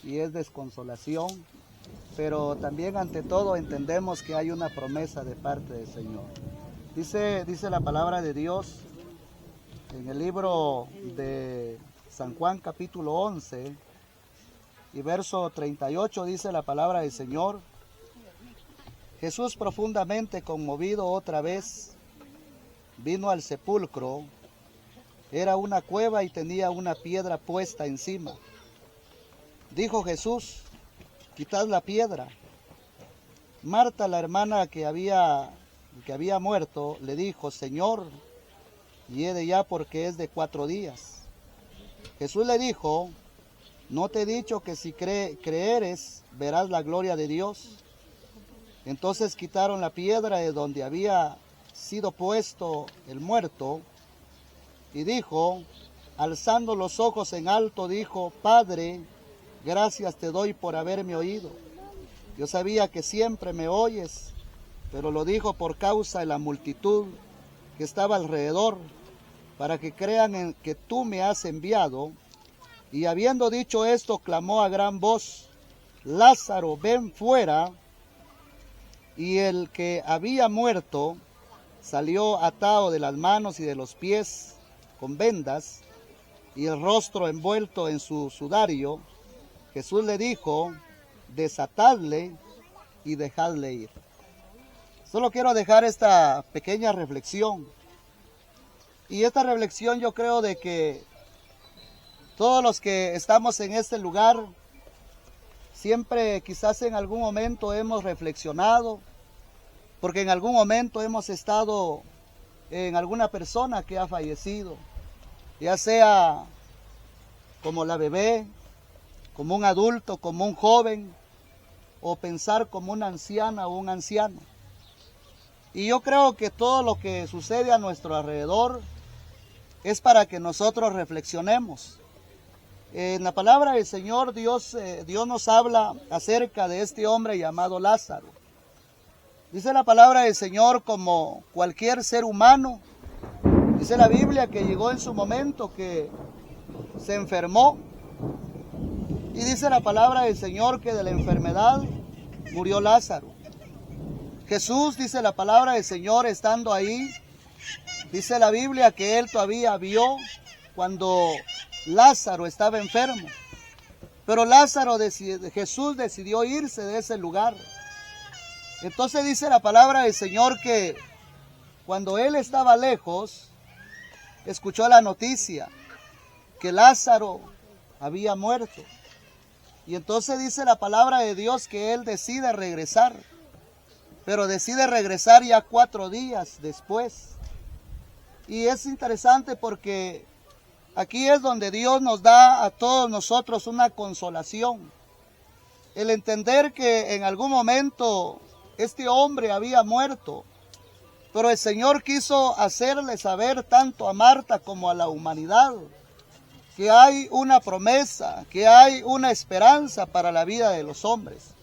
y es desconsolación, pero también ante todo entendemos que hay una promesa de parte del Señor. Dice la palabra de Dios en el libro de San Juan capítulo 11 y verso 38, dice la palabra del Señor: Jesús, profundamente conmovido otra vez, vino al sepulcro. Era una cueva y tenía una piedra puesta encima. Dijo Jesús: quitad la piedra. Marta, la hermana que había muerto, le dijo: Señor, hiede ya, porque es de 4 días. Jesús le dijo: ¿no te he dicho que si creeres verás la gloria de Dios? Entonces quitaron la piedra de donde había sido puesto el muerto, y dijo, alzando los ojos en alto, dijo: Padre, gracias te doy por haberme oído. Yo sabía que siempre me oyes, pero lo dijo por causa de la multitud que estaba alrededor, para que crean en que tú me has enviado. Y habiendo dicho esto, clamó a gran voz: Lázaro, ven fuera. Y el que había muerto salió atado de las manos y de los pies con vendas, y el rostro envuelto en su sudario. Jesús le dijo: desatadle y dejadle ir. Solo quiero dejar esta pequeña reflexión. Y esta reflexión, yo creo de que todos los que estamos en este lugar, siempre quizás en algún momento hemos reflexionado, porque en algún momento hemos estado en alguna persona que ha fallecido, ya sea como la bebé, como un adulto, como un joven, o pensar como una anciana o un anciano. Y yo creo que todo lo que sucede a nuestro alrededor es para que nosotros reflexionemos. En la palabra del Señor, Dios nos habla acerca de este hombre llamado Lázaro. Dice la palabra del Señor, como cualquier ser humano, dice la Biblia que llegó en su momento que se enfermó. Y dice la palabra del Señor que de la enfermedad murió Lázaro. Jesús, dice la palabra del Señor, estando ahí, dice la Biblia que él todavía vio cuando Lázaro estaba enfermo. Pero Jesús decidió irse de ese lugar. Entonces dice la palabra del Señor que cuando él estaba lejos, escuchó la noticia que Lázaro había muerto. Y entonces dice la palabra de Dios que él decide regresar. Pero decide regresar ya 4 días después. Y es interesante porque aquí es donde Dios nos da a todos nosotros una consolación. El entender que en algún momento este hombre había muerto, pero el Señor quiso hacerle saber tanto a Marta como a la humanidad que hay una promesa, que hay una esperanza para la vida de los hombres.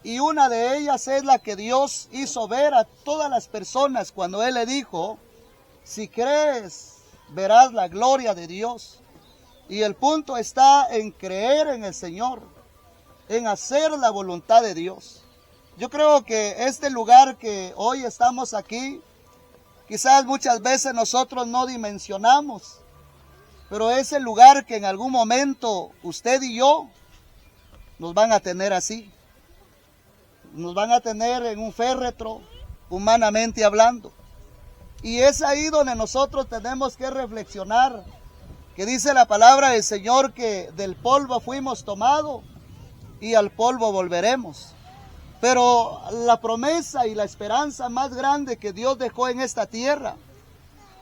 Y una de ellas es la que Dios hizo ver a todas las personas cuando Él le dijo: si crees, verás la gloria de Dios. Y el punto está en creer en el Señor, en hacer la voluntad de Dios. Yo creo que este lugar que hoy estamos aquí, quizás muchas veces nosotros no dimensionamos, pero es el lugar que en algún momento usted y yo nos van a tener así. Nos van a tener en un féretro, humanamente hablando. Y es ahí donde nosotros tenemos que reflexionar, que dice la palabra del Señor que del polvo fuimos tomados y al polvo volveremos. Pero la promesa y la esperanza más grande que Dios dejó en esta tierra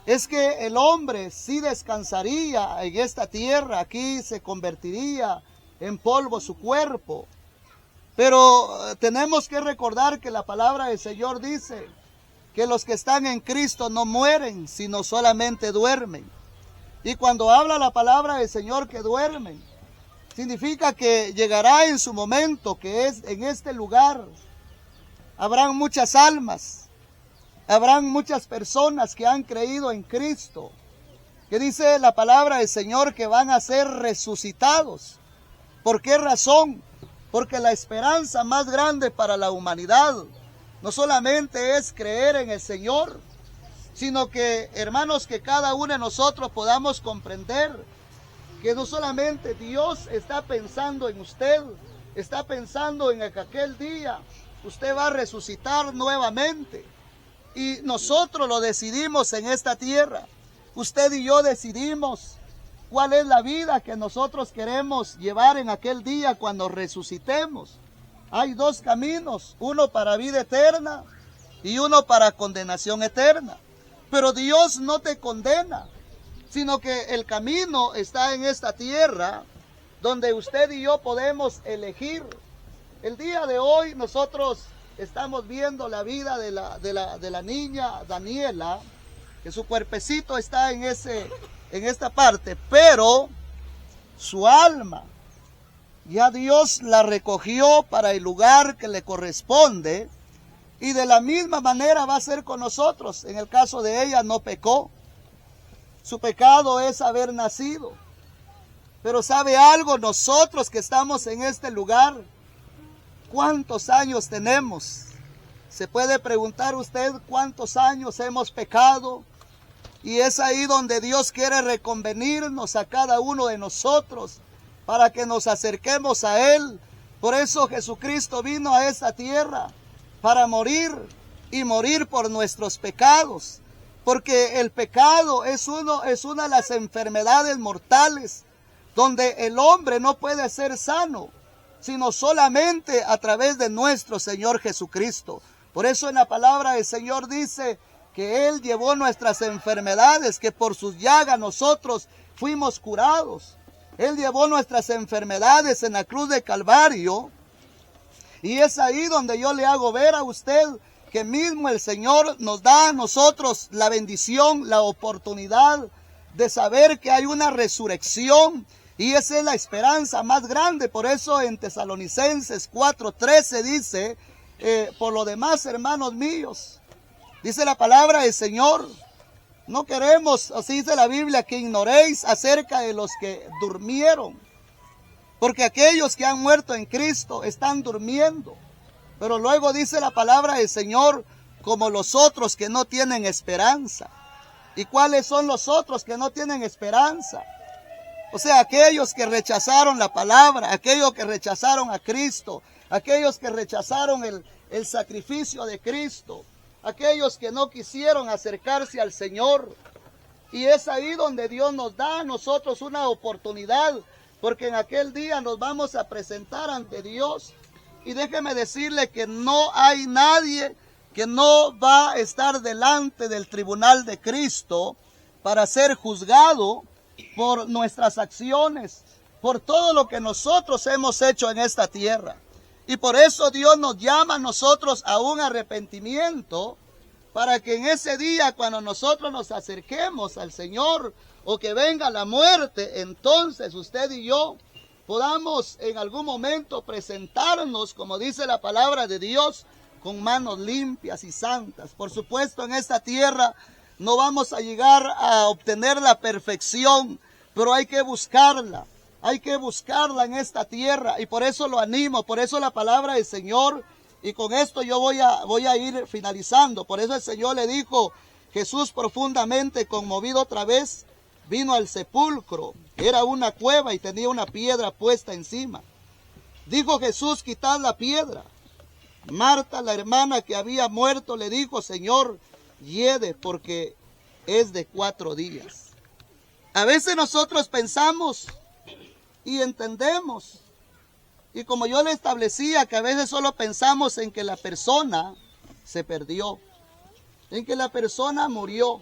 es que el hombre sí descansaría en esta tierra, aquí se convertiría en polvo su cuerpo. Pero tenemos que recordar que la palabra del Señor dice que los que están en Cristo no mueren, sino solamente duermen. Y cuando habla la palabra del Señor que duermen, significa que llegará en su momento, que es en este lugar. Habrán muchas almas, habrán muchas personas que han creído en Cristo, que dice la palabra del Señor que van a ser resucitados. ¿Por qué razón? Porque la esperanza más grande para la humanidad no solamente es creer en el Señor, sino que, hermanos, que cada uno de nosotros podamos comprender que no solamente Dios está pensando en usted, está pensando en que aquel día usted va a resucitar nuevamente. Y nosotros lo decidimos en esta tierra. Usted y yo decidimos cuál es la vida que nosotros queremos llevar en aquel día cuando resucitemos. Hay dos caminos, uno para vida eterna y uno para condenación eterna. Pero Dios no te condena, sino que el camino está en esta tierra donde usted y yo podemos elegir. El día de hoy nosotros estamos viendo la vida de la niña Daniela, que su cuerpecito está en esta parte, pero su alma ya Dios la recogió para el lugar que le corresponde, y de la misma manera va a ser con nosotros. En el caso de ella no pecó, su pecado es haber nacido. Pero ¿sabe algo? Nosotros que estamos en este lugar, ¿cuántos años tenemos? Se puede preguntar usted cuántos años hemos pecado. Y es ahí donde Dios quiere reconvenirnos a cada uno de nosotros para que nos acerquemos a Él. Por eso Jesucristo vino a esta tierra para morir y morir por nuestros pecados. Porque el pecado es una de las enfermedades mortales donde el hombre no puede ser sano, sino solamente a través de nuestro Señor Jesucristo. Por eso en la palabra del Señor dice que Él llevó nuestras enfermedades, que por sus llagas nosotros fuimos curados. Él llevó nuestras enfermedades en la cruz de Calvario. Y es ahí donde yo le hago ver a usted que mismo el Señor nos da a nosotros la bendición, la oportunidad de saber que hay una resurrección. Y esa es la esperanza más grande. Por eso en Tesalonicenses 4:13 dice, por lo demás, hermanos míos, dice la palabra del Señor, no queremos, así dice la Biblia, que ignoréis acerca de los que durmieron. Porque aquellos que han muerto en Cristo están durmiendo. Pero luego dice la palabra del Señor, como los otros que no tienen esperanza. ¿Y cuáles son los otros que no tienen esperanza? O sea, aquellos que rechazaron la palabra, aquellos que rechazaron a Cristo, aquellos que rechazaron el sacrificio de Cristo, aquellos que no quisieron acercarse al Señor. Y es ahí donde Dios nos da a nosotros una oportunidad, porque en aquel día nos vamos a presentar ante Dios. Y déjeme decirle que no hay nadie que no va a estar delante del tribunal de Cristo para ser juzgado por nuestras acciones, por todo lo que nosotros hemos hecho en esta tierra. Y por eso Dios nos llama a nosotros a un arrepentimiento, para que en ese día, cuando nosotros nos acerquemos al Señor o que venga la muerte, entonces usted y yo podamos en algún momento presentarnos, como dice la palabra de Dios, con manos limpias y santas. Por supuesto, en esta tierra no vamos a llegar a obtener la perfección, pero hay que buscarla. Hay que buscarla en esta tierra, y por eso lo animo, por eso la palabra del Señor, y con esto yo voy a ir finalizando. Por eso el Señor le dijo, Jesús profundamente conmovido otra vez, vino al sepulcro. Era una cueva y tenía una piedra puesta encima. Dijo Jesús, quitad la piedra. Marta, la hermana que había muerto, le dijo, Señor, hiede, porque es de 4 días. A veces nosotros pensamos y entendemos, y como yo le establecía, que a veces solo pensamos en que la persona se perdió, en que la persona murió,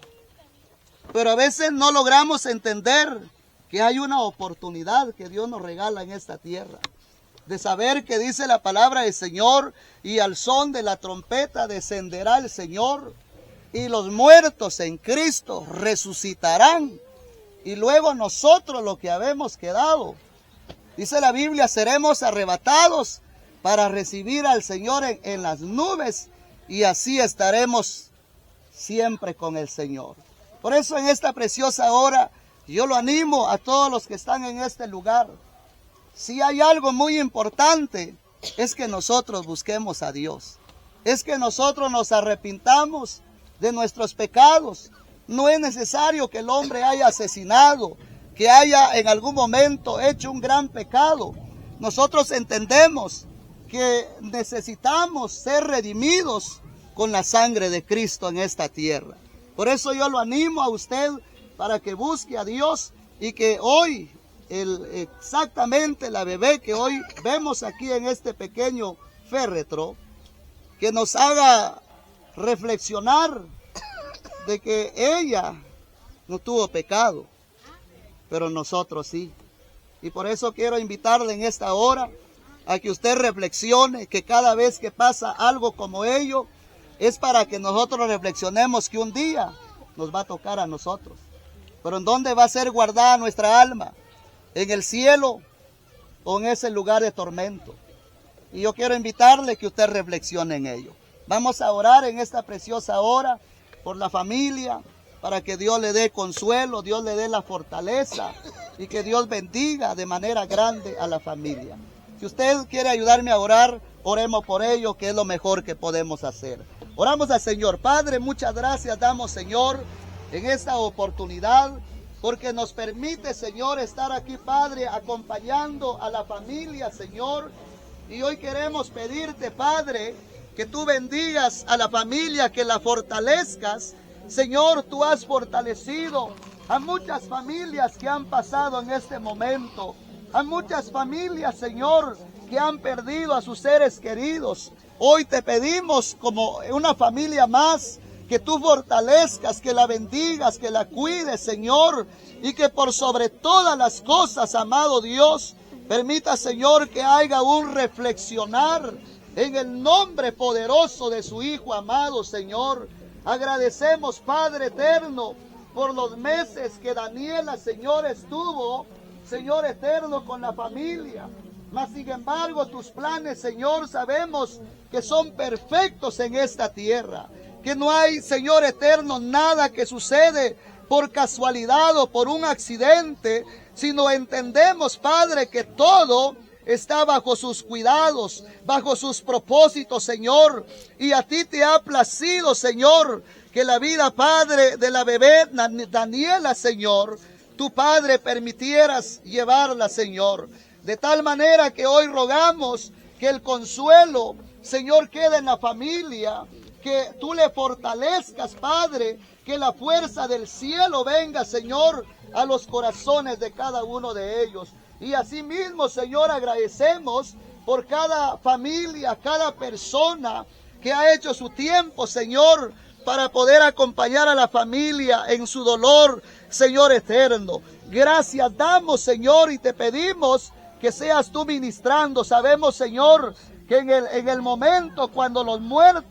pero a veces no logramos entender que hay una oportunidad que Dios nos regala en esta tierra, de saber que dice la palabra del Señor, y al son de la trompeta descenderá el Señor, y los muertos en Cristo resucitarán, y luego nosotros, los que habemos quedado, dice la Biblia, seremos arrebatados para recibir al Señor en las nubes, y así estaremos siempre con el Señor. Por eso en esta preciosa hora yo lo animo a todos los que están en este lugar, si hay algo muy importante, es que nosotros busquemos a Dios. Es que nosotros nos arrepintamos de nuestros pecados. No es necesario que el hombre haya asesinado, que haya en algún momento hecho un gran pecado. Nosotros entendemos que necesitamos ser redimidos con la sangre de Cristo en esta tierra. Por eso yo lo animo a usted para que busque a Dios y que hoy, exactamente la bebé que hoy vemos aquí en este pequeño féretro, que nos haga reflexionar de que ella no tuvo pecado, pero nosotros sí. Y por eso quiero invitarle en esta hora a que usted reflexione, que cada vez que pasa algo como ello, es para que nosotros reflexionemos que un día nos va a tocar a nosotros. Pero ¿en dónde va a ser guardada nuestra alma? ¿En el cielo o en ese lugar de tormento? Y yo quiero invitarle que usted reflexione en ello. Vamos a orar en esta preciosa hora por la familia, para que Dios le dé consuelo, Dios le dé la fortaleza y que Dios bendiga de manera grande a la familia. Si usted quiere ayudarme a orar, oremos por ello, que es lo mejor que podemos hacer. Oramos al Señor. Padre, muchas gracias damos, Señor, en esta oportunidad, porque nos permite, Señor, estar aquí, Padre, acompañando a la familia, Señor. Y hoy queremos pedirte, Padre, que tú bendigas a la familia, que la fortalezcas. Señor, tú has fortalecido a muchas familias que han pasado en este momento. A muchas familias, Señor, que han perdido a sus seres queridos. Hoy te pedimos como una familia más, que tú fortalezcas, que la bendigas, que la cuides, Señor. Y que por sobre todas las cosas, amado Dios, permita, Señor, que haya un reflexionar en el nombre poderoso de su Hijo amado, Señor. Agradecemos, Padre eterno, por los meses que Daniela, Señor, estuvo, Señor eterno, con la familia. Mas, sin embargo, tus planes, Señor, sabemos que son perfectos en esta tierra. Que no hay, Señor eterno, nada que sucede por casualidad o por un accidente, sino entendemos, Padre, que todo está bajo sus cuidados, bajo sus propósitos, Señor. Y a ti te ha placido, Señor, que la vida, Padre, de la bebé Daniela, Señor, tu Padre permitieras llevarla, Señor. De tal manera que hoy rogamos que el consuelo, Señor, quede en la familia, que tú le fortalezcas, Padre, que la fuerza del cielo venga, Señor, a los corazones de cada uno de ellos. Y asimismo, Señor, agradecemos por cada familia, cada persona que ha hecho su tiempo, Señor, para poder acompañar a la familia en su dolor, Señor eterno. Gracias damos, Señor, y te pedimos que seas tú ministrando. Sabemos, Señor, que en el momento cuando los muertos